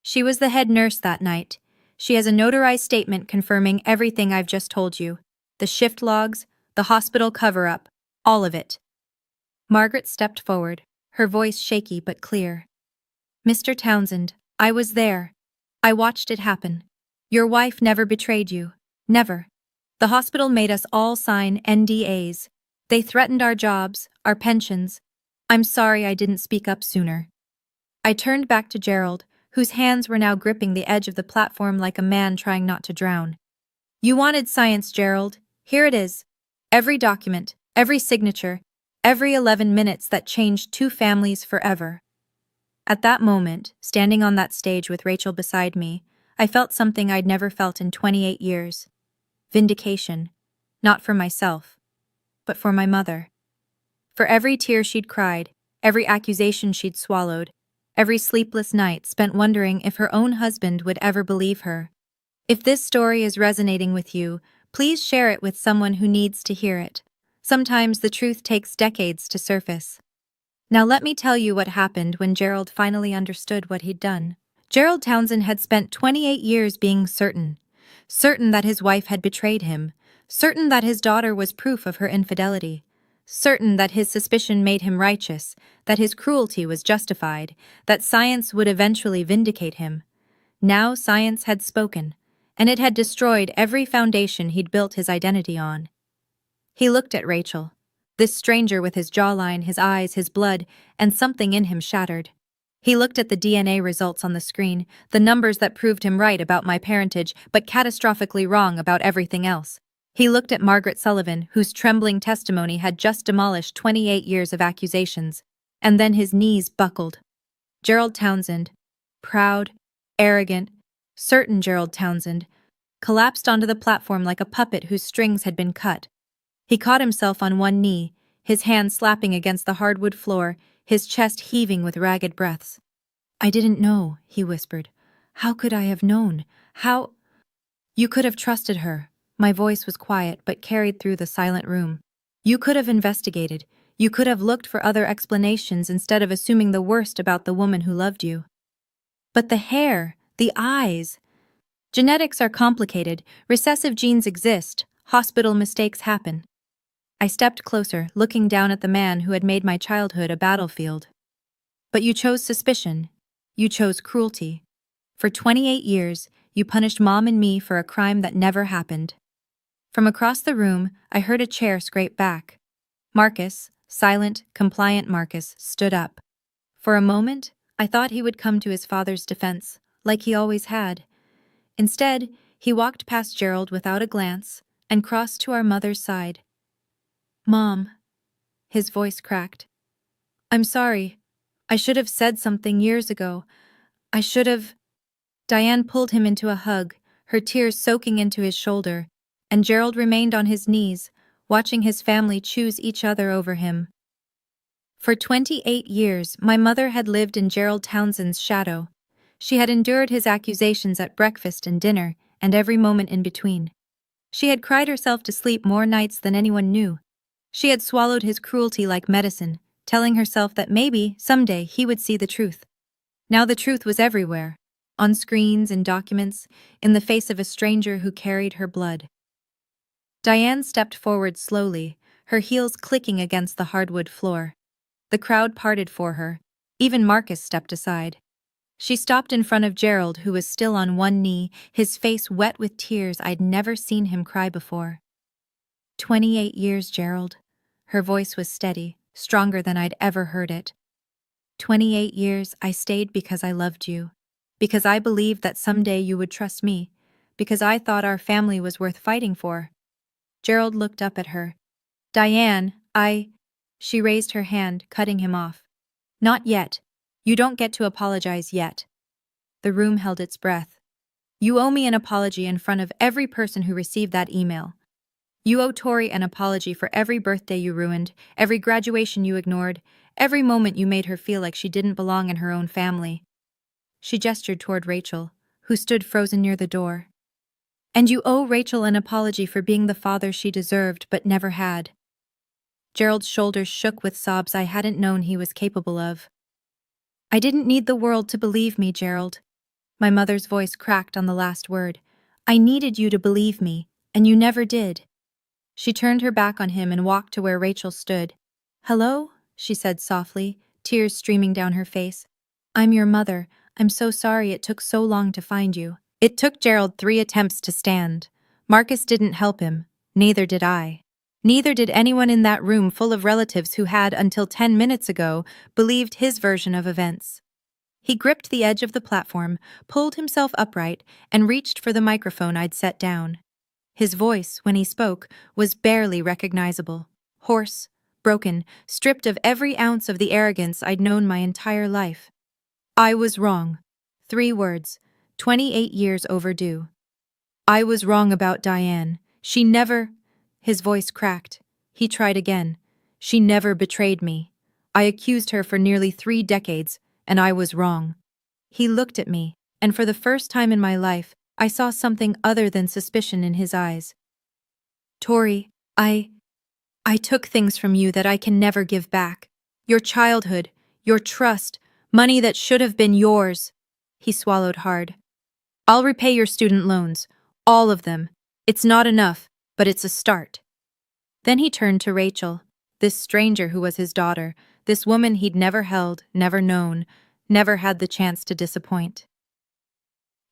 She was the head nurse that night. She has a notarized statement confirming everything I've just told you. The shift logs, the hospital cover-up, all of it. Margaret stepped forward, her voice shaky but clear. Mr. Townsend, I was there. I watched it happen. Your wife never betrayed you. Never. The hospital made us all sign NDAs. They threatened our jobs, our pensions. I'm sorry I didn't speak up sooner. I turned back to Gerald, whose hands were now gripping the edge of the platform like a man trying not to drown. You wanted science, Gerald. Here it is. Every document, every signature, every 11 minutes that changed 2 families forever. At that moment, standing on that stage with Rachel beside me, I felt something I'd never felt in 28 years. Vindication. Not for myself, but for my mother. For every tear she'd cried, every accusation she'd swallowed, every sleepless night spent wondering if her own husband would ever believe her. If this story is resonating with you, please share it with someone who needs to hear it. Sometimes the truth takes decades to surface. Now let me tell you what happened when Gerald finally understood what he'd done. Gerald Townsend had spent 28 years being certain that his wife had betrayed him, certain that his daughter was proof of her infidelity, certain that his suspicion made him righteous, that his cruelty was justified, that science would eventually vindicate him. Now science had spoken, and it had destroyed every foundation he'd built his identity on. He looked at Rachel, this stranger with his jawline, his eyes, his blood, and something in him shattered. He looked at the DNA results on the screen, the numbers that proved him right about my parentage, but catastrophically wrong about everything else. He looked at Margaret Sullivan, whose trembling testimony had just demolished 28 years of accusations, and then his knees buckled. Gerald Townsend, proud, arrogant, certain Gerald Townsend, collapsed onto the platform like a puppet whose strings had been cut. He caught himself on one knee, his hand slapping against the hardwood floor, his chest heaving with ragged breaths. I didn't know, he whispered. How could I have known? How? You could have trusted her. My voice was quiet but carried through the silent room. You could have investigated. You could have looked for other explanations instead of assuming the worst about the woman who loved you. But the hair, the eyes. Genetics are complicated. Recessive genes exist. Hospital mistakes happen. I stepped closer, looking down at the man who had made my childhood a battlefield. But you chose suspicion. You chose cruelty. For 28 years, you punished Mom and me for a crime that never happened. From across the room, I heard a chair scrape back. Marcus, silent, compliant Marcus, stood up. For a moment, I thought he would come to his father's defense, like he always had. Instead, he walked past Gerald without a glance and crossed to our mother's side. "Mom," his voice cracked. "I'm sorry. I should have said something years ago. I should have—" Diane pulled him into a hug, her tears soaking into his shoulder, and Gerald remained on his knees, watching his family choose each other over him. For 28 years, my mother had lived in Gerald Townsend's shadow. She had endured his accusations at breakfast and dinner, and every moment in between. She had cried herself to sleep more nights than anyone knew. She had swallowed his cruelty like medicine, telling herself that maybe, someday, he would see the truth. Now the truth was everywhere, on screens and documents, in the face of a stranger who carried her blood. Diane stepped forward slowly, her heels clicking against the hardwood floor. The crowd parted for her. Even Marcus stepped aside. She stopped in front of Gerald, who was still on one knee, his face wet with tears. I'd never seen him cry before. 28 years, Gerald. Her voice was steady, stronger than I'd ever heard it. 28 years, I stayed because I loved you. Because I believed that someday you would trust me. Because I thought our family was worth fighting for. Gerald looked up at her. "Diane, She raised her hand, cutting him off. "Not yet. You don't get to apologize yet." The room held its breath. "You owe me an apology in front of every person who received that email. You owe Tori an apology for every birthday you ruined, every graduation you ignored, every moment you made her feel like she didn't belong in her own family." She gestured toward Rachel, who stood frozen near the door. "And you owe Rachel an apology for being the father she deserved but never had." Gerald's shoulders shook with sobs I hadn't known he was capable of. "I didn't need the world to believe me, Gerald." My mother's voice cracked on the last word. "I needed you to believe me, and you never did." She turned her back on him and walked to where Rachel stood. "Hello?" she said softly, tears streaming down her face. "I'm your mother. I'm so sorry it took so long to find you." It took Gerald 3 attempts to stand. Marcus didn't help him. Neither did I. Neither did anyone in that room full of relatives who had, until 10 minutes ago, believed his version of events. He gripped the edge of the platform, pulled himself upright, and reached for the microphone I'd set down. His voice, when he spoke, was barely recognizable. Hoarse, broken, stripped of every ounce of the arrogance I'd known my entire life. "I was wrong." 3 words, 28 years overdue. "I was wrong about Diane. She never—" His voice cracked. He tried again. "She never betrayed me. I accused her for nearly 3 decades, and I was wrong." He looked at me, and for the first time in my life, I saw something other than suspicion in his eyes. "Tori, I took things from you that I can never give back. Your childhood, your trust, money that should have been yours." He swallowed hard. "I'll repay your student loans. All of them. It's not enough, but it's a start." Then he turned to Rachel, this stranger who was his daughter, this woman he'd never held, never known, never had the chance to disappoint.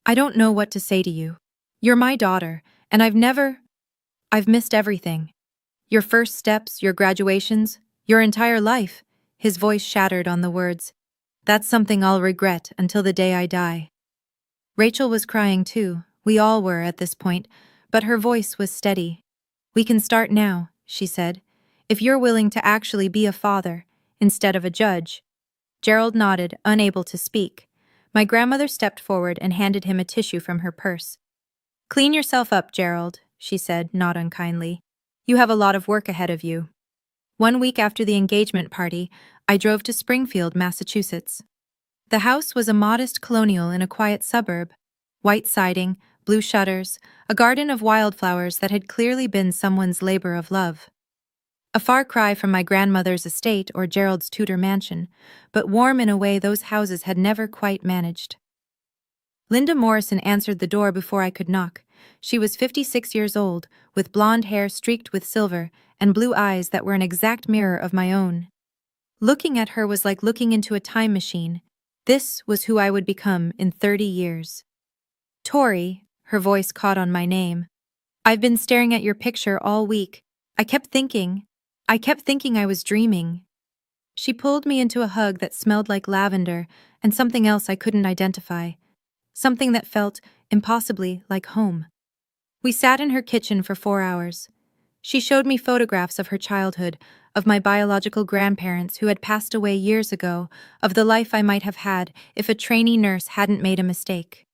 "I don't know what to say to you. You're my daughter, and I've missed everything. Your first steps, your graduations, your entire life." His voice shattered on the words. "That's something I'll regret until the day I die." Rachel was crying too. We all were at this point, but her voice was steady. "We can start now," she said, "if you're willing to actually be a father, instead of a judge." Gerald nodded, unable to speak. My grandmother stepped forward and handed him a tissue from her purse. "Clean yourself up, Gerald," she said, not unkindly. "You have a lot of work ahead of you." 1 week after the engagement party, I drove to Springfield, Massachusetts. The house was a modest colonial in a quiet suburb. White siding, blue shutters, a garden of wildflowers that had clearly been someone's labor of love. A far cry from my grandmother's estate or Gerald's Tudor mansion, but warm in a way those houses had never quite managed. Linda Morrison answered the door before I could knock. She was 56 years old, with blonde hair streaked with silver and blue eyes that were an exact mirror of my own. Looking at her was like looking into a time machine. This was who I would become in 30 years. Tori, her voice caught on my name. I've been staring at your picture all week. I kept thinking I was dreaming. She pulled me into a hug that smelled like lavender and something else I couldn't identify. Something that felt, impossibly, like home. We sat in her kitchen for 4 hours. She showed me photographs of her childhood, of my biological grandparents who had passed away years ago, of the life I might have had if a trainee nurse hadn't made a mistake.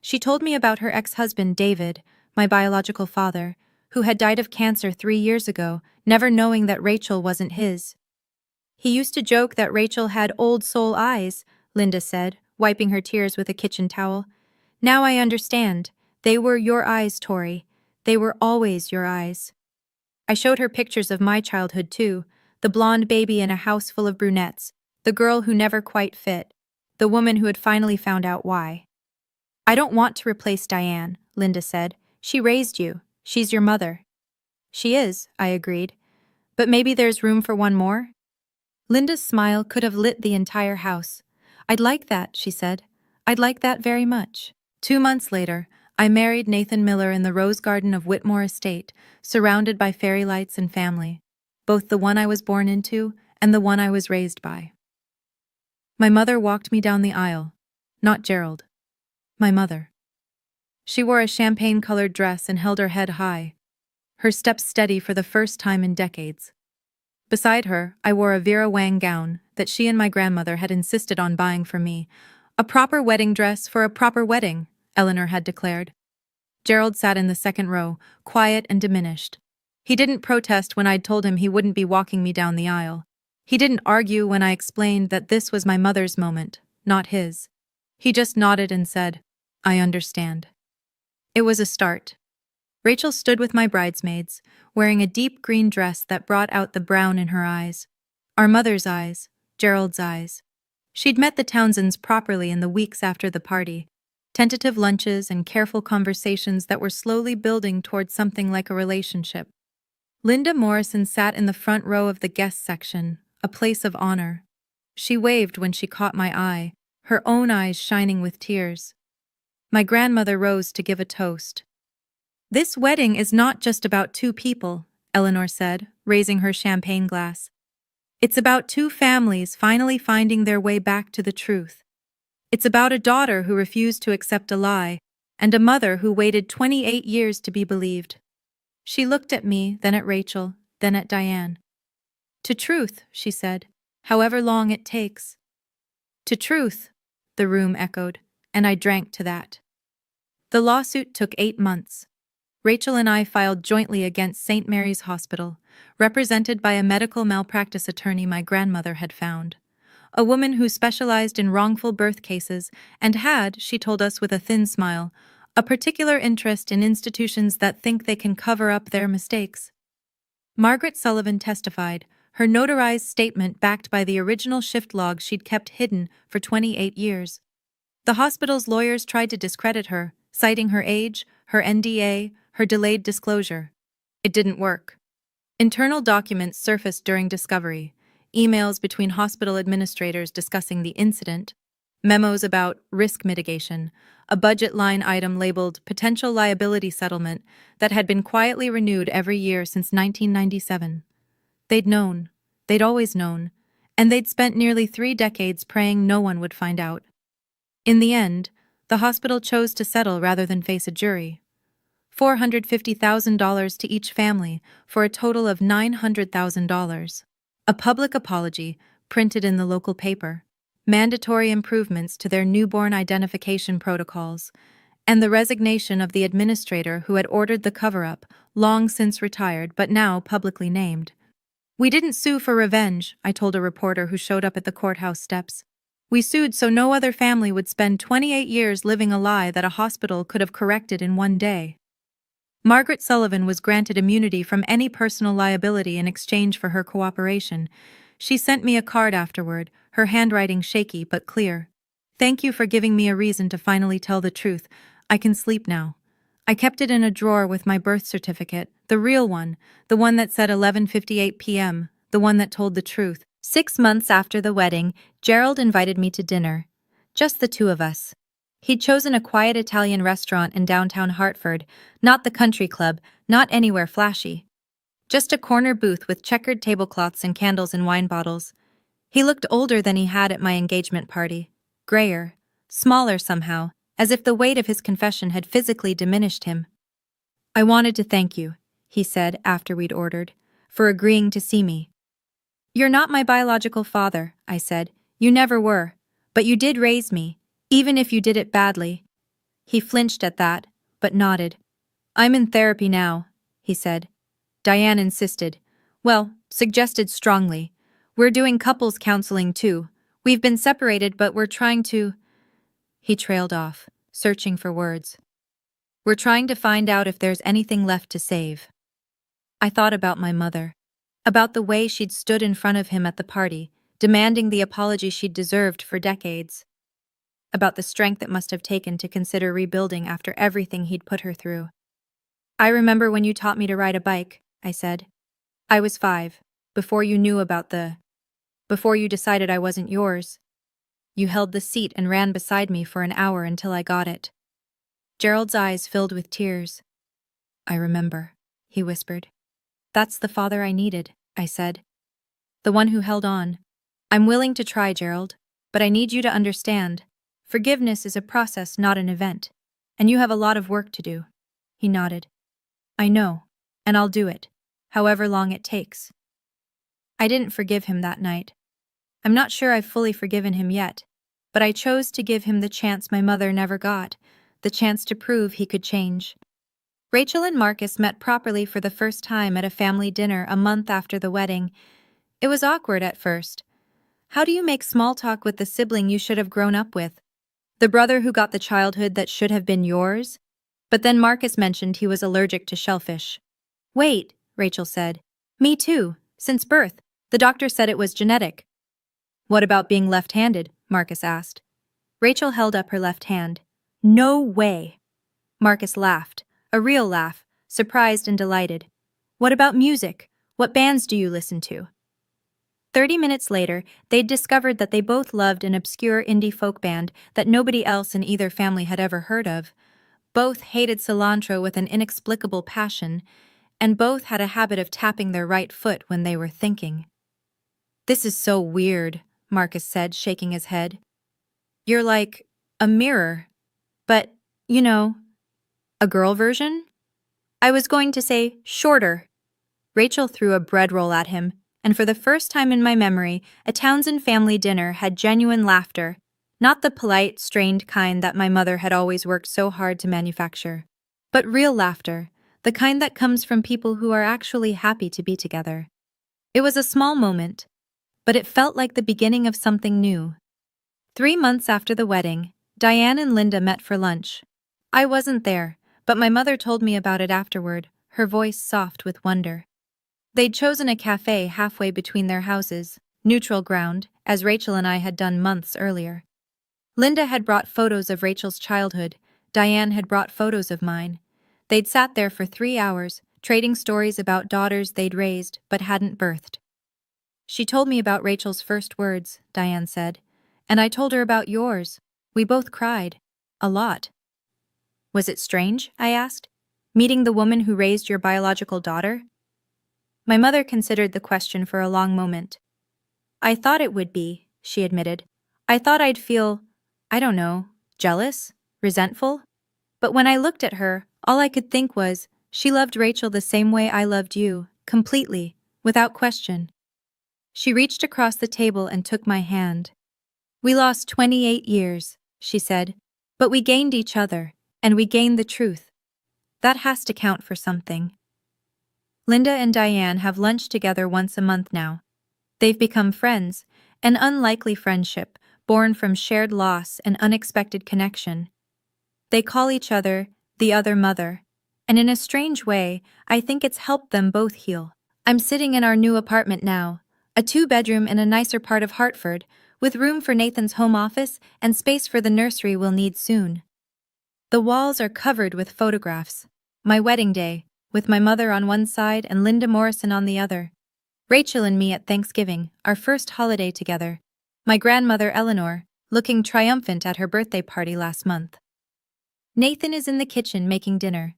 She told me about her ex-husband, David, my biological father, who had died of cancer 3 years ago, never knowing that Rachel wasn't his. He used to joke that Rachel had old soul eyes, Linda said, wiping her tears with a kitchen towel. Now I understand. They were your eyes, Tori. They were always your eyes. I showed her pictures of my childhood too, the blonde baby in a house full of brunettes, the girl who never quite fit, the woman who had finally found out why. I don't want to replace Diane, Linda said. She raised you. She's your mother. She is, I agreed. But maybe there's room for one more? Linda's smile could have lit the entire house. I'd like that, she said. I'd like that very much. 2 months later, I married Nathan Miller in the rose garden of Whitmore Estate, surrounded by fairy lights and family, both the one I was born into and the one I was raised by. My mother walked me down the aisle. Not Gerald. My mother. She wore a champagne-colored dress and held her head high, her steps steady for the first time in decades. Beside her, I wore a Vera Wang gown that she and my grandmother had insisted on buying for me. A proper wedding dress for a proper wedding, Eleanor had declared. Gerald sat in the second row, quiet and diminished. He didn't protest when I'd told him he wouldn't be walking me down the aisle. He didn't argue when I explained that this was my mother's moment, not his. He just nodded and said, I understand. It was a start. Rachel stood with my bridesmaids, wearing a deep green dress that brought out the brown in her eyes. Our mother's eyes, Gerald's eyes. She'd met the Townsends properly in the weeks after the party, tentative lunches and careful conversations that were slowly building toward something like a relationship. Linda Morrison sat in the front row of the guest section, a place of honor. She waved when she caught my eye, her own eyes shining with tears. My grandmother rose to give a toast. This wedding is not just about 2 people, Eleanor said, raising her champagne glass. It's about 2 families finally finding their way back to the truth. It's about a daughter who refused to accept a lie, and a mother who waited 28 years to be believed. She looked at me, then at Rachel, then at Diane. To truth, she said, however long it takes. To truth, the room echoed, and I drank to that. The lawsuit took 8 months. Rachel and I filed jointly against St. Mary's Hospital, represented by a medical malpractice attorney my grandmother had found. A woman who specialized in wrongful birth cases and had, she told us with a thin smile, a particular interest in institutions that think they can cover up their mistakes. Margaret Sullivan testified, her notarized statement backed by the original shift log she'd kept hidden for 28 years. The hospital's lawyers tried to discredit her, citing her age, her NDA, her delayed disclosure. It didn't work. Internal documents surfaced during discovery, emails between hospital administrators discussing the incident, memos about risk mitigation, a budget line item labeled potential liability settlement that had been quietly renewed every year since 1997. They'd known. They'd always known. And they'd spent nearly 3 decades praying no one would find out. In the end, the hospital chose to settle rather than face a jury. $450,000 to each family for a total of $900,000. A public apology, printed in the local paper, mandatory improvements to their newborn identification protocols, and the resignation of the administrator who had ordered the cover-up, long since retired but now publicly named. We didn't sue for revenge, I told a reporter who showed up at the courthouse steps. We sued so no other family would spend 28 years living a lie that a hospital could have corrected in 1 day. Margaret Sullivan was granted immunity from any personal liability in exchange for her cooperation. She sent me a card afterward, her handwriting shaky but clear. Thank you for giving me a reason to finally tell the truth. I can sleep now. I kept it in a drawer with my birth certificate, the real one, the one that said 11:58 p.m., the one that told the truth. 6 months after the wedding, Gerald invited me to dinner. just the two of us. He'd chosen a quiet Italian restaurant in downtown Hartford, not the country club, not anywhere flashy. Just a corner booth with checkered tablecloths and candles and wine bottles. He looked older than he had at my engagement party. Grayer, smaller somehow, as if the weight of his confession had physically diminished him. "I wanted to thank you," he said after we'd ordered, "for agreeing to see me." "You're not my biological father," I said. "You never were. But you did raise me, even if you did it badly." He flinched at that, but nodded. "I'm in therapy now," he said. Diane insisted. "Well, suggested strongly. We're doing couples counseling too. We've been separated, but we're trying to—" He trailed off, searching for words. "We're trying to find out if there's anything left to save." I thought about my mother. About the way she'd stood in front of him at the party, demanding the apology she'd deserved for decades. About the strength it must have taken to consider rebuilding after everything he'd put her through. "I remember when you taught me to ride a bike," I said. "I was 5, before you knew about before you decided I wasn't yours. You held the seat and ran beside me for an hour until I got it." Gerald's eyes filled with tears. "I remember," he whispered. "That's the father I needed," I said. "The one who held on. I'm willing to try, Gerald, but I need you to understand. Forgiveness is a process, not an event. And you have a lot of work to do." He nodded. "I know, and I'll do it, however long it takes." I didn't forgive him that night. I'm not sure I've fully forgiven him yet, but I chose to give him the chance my mother never got, the chance to prove he could change. Rachel and Marcus met properly for the first time at a family dinner a month after the wedding. It was awkward at first. How do you make small talk with the sibling you should have grown up with? The brother who got the childhood that should have been yours? But then Marcus mentioned he was allergic to shellfish. "Wait," Rachel said. "Me too, since birth. The doctor said it was genetic." "What about being left-handed?" Marcus asked. Rachel held up her left hand. "No way." Marcus laughed, a real laugh, surprised and delighted. "What about music? What bands do you listen to?" 30 minutes later, they'd discovered that they both loved an obscure indie folk band that nobody else in either family had ever heard of. Both hated cilantro with an inexplicable passion, and both had a habit of tapping their right foot when they were thinking. "This is so weird," Marcus said, shaking his head. "You're like a mirror. But, you know, a girl version?" "I was going to say shorter." Rachel threw a bread roll at him, and for the first time in my memory, a Townsend family dinner had genuine laughter, not the polite, strained kind that my mother had always worked so hard to manufacture, but real laughter, the kind that comes from people who are actually happy to be together. It was a small moment, but it felt like the beginning of something new. 3 months after the wedding, Diane and Linda met for lunch. I wasn't there, but my mother told me about it afterward, her voice soft with wonder. They'd chosen a cafe halfway between their houses, neutral ground, as Rachel and I had done months earlier. Linda had brought photos of Rachel's childhood, Diane had brought photos of mine. They'd sat there for 3 hours, trading stories about daughters they'd raised but hadn't birthed. "She told me about Rachel's first words," Diane said, "and I told her about yours. We both cried. A lot." "Was it strange?" I asked. "Meeting the woman who raised your biological daughter?" My mother considered the question for a long moment. "I thought it would be," she admitted. "I thought I'd feel, I don't know, jealous? Resentful? But when I looked at her, all I could think was, she loved Rachel the same way I loved you, completely, without question." She reached across the table and took my hand. "We lost 28 years," she said, "but we gained each other, and we gained the truth. That has to count for something." Linda and Diane have lunch together once a month now. They've become friends, an unlikely friendship born from shared loss and unexpected connection. They call each other the other mother, and in a strange way, I think it's helped them both heal. I'm sitting in our new apartment now, a 2-bedroom in a nicer part of Hartford, with room for Nathan's home office and space for the nursery we'll need soon. The walls are covered with photographs. My wedding day, with my mother on one side and Linda Morrison on the other. Rachel and me at Thanksgiving, our first holiday together. My grandmother Eleanor, looking triumphant at her birthday party last month. Nathan is in the kitchen making dinner.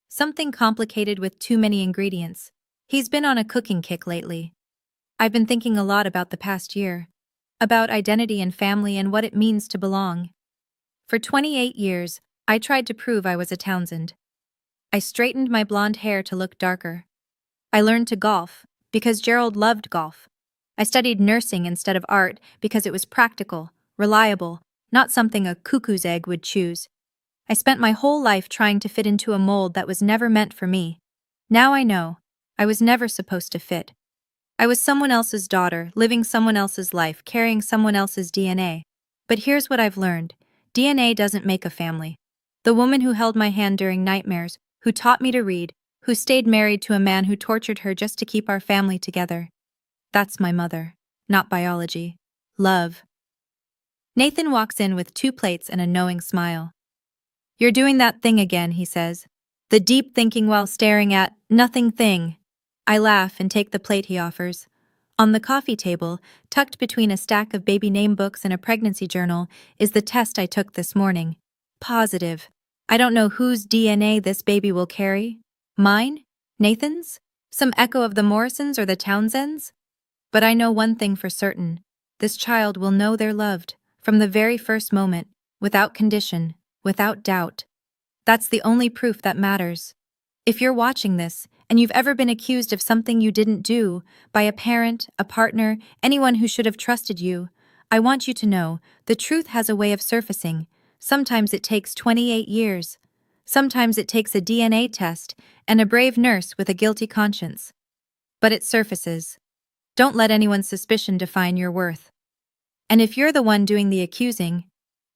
Something complicated with too many ingredients. He's been on a cooking kick lately. I've been thinking a lot about the past year. About identity and family and what it means to belong. For 28 years, I tried to prove I was a Townsend. I straightened my blonde hair to look darker. I learned to golf, because Gerald loved golf. I studied nursing instead of art because it was practical, reliable, not something a cuckoo's egg would choose. I spent my whole life trying to fit into a mold that was never meant for me. Now I know, I was never supposed to fit. I was someone else's daughter, living someone else's life, carrying someone else's DNA. But here's what I've learned. DNA doesn't make a family. The woman who held my hand during nightmares, who taught me to read, who stayed married to a man who tortured her just to keep our family together. That's my mother. Not biology. Love. Nathan walks in with 2 plates and a knowing smile. "You're doing that thing again," he says. The deep thinking while staring at nothing thing. I laugh and take the plate he offers. On the coffee table, tucked between a stack of baby name books and a pregnancy journal, is the test I took this morning. Positive. I don't know whose DNA this baby will carry. Mine? Nathan's? Some echo of the Morrisons or the Townsends? But I know one thing for certain. This child will know they're loved, from the very first moment, without condition, without doubt. That's the only proof that matters. If you're watching this, and you've ever been accused of something you didn't do, by a parent, a partner, anyone who should have trusted you, I want you to know, the truth has a way of surfacing. Sometimes it takes 28 years. Sometimes it takes a DNA test and a brave nurse with a guilty conscience. But it surfaces. Don't let anyone's suspicion define your worth. And if you're the one doing the accusing,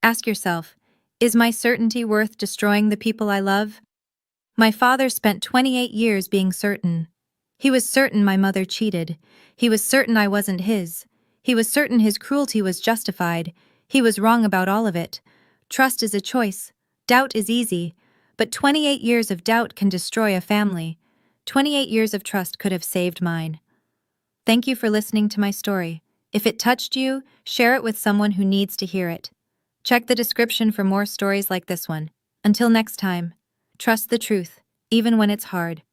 ask yourself, is my certainty worth destroying the people I love? My father spent 28 years being certain. He was certain my mother cheated. He was certain I wasn't his. He was certain his cruelty was justified. He was wrong about all of it. Trust is a choice. Doubt is easy. But 28 years of doubt can destroy a family. 28 years of trust could have saved mine. Thank you for listening to my story. If it touched you, share it with someone who needs to hear it. Check the description for more stories like this one. Until next time, trust the truth, even when it's hard.